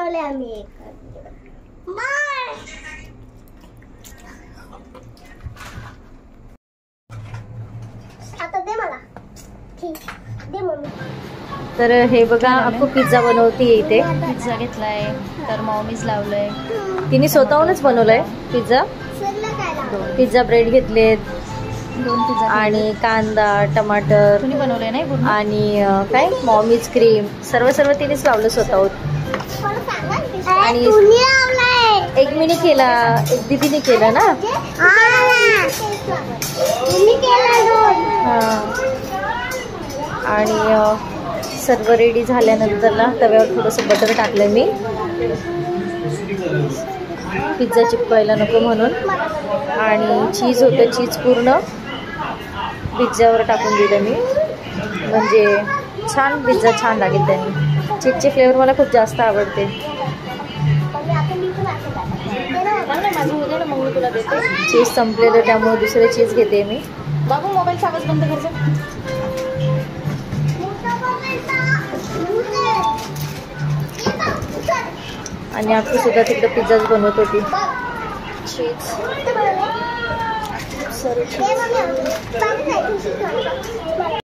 बनवले आम्ही आता दे मला दे मम्मी। तर हे बघा अक्कू पिझ्झा बनवते इथे। पिझ्झा घेतलाय तर मॉमीज लावलंय, तिने स्वतःहूनच बनवलंय पिझ्झा। पिझ्झा ब्रेड घेतलेत, 2 पिझ्झा आणि कांदा टमाटर तुम्ही बनवलंय नाही पूर्ण, आणि काय मॉमीज क्रीम सर्व तिनेच लावलं स्वतःहून। आणि एक मीने केला, एक दीदीने केला ना। आणि सर्व रेडी झाल्यानंतर ना तव्यावर थोडंसं बटर टाकलं मी, पिझ्झा चिपकायला नको म्हणून। आणि चीज होतं, चीज पूर्ण पिझ्झावर टाकून दिलं मी, म्हणजे छान पिझ्झा छान लागेल त्याने। चीजचे फ्लेवर मला खूप जास्त आवडते। चीज संपलेलं त्यामुळे दुसरे चीज घेते मी। बाबू मोबाईलचा आवाज बंद कर। आणि आपली सुद्धा तिकडे पिझ्झाच बनवत होती। चीज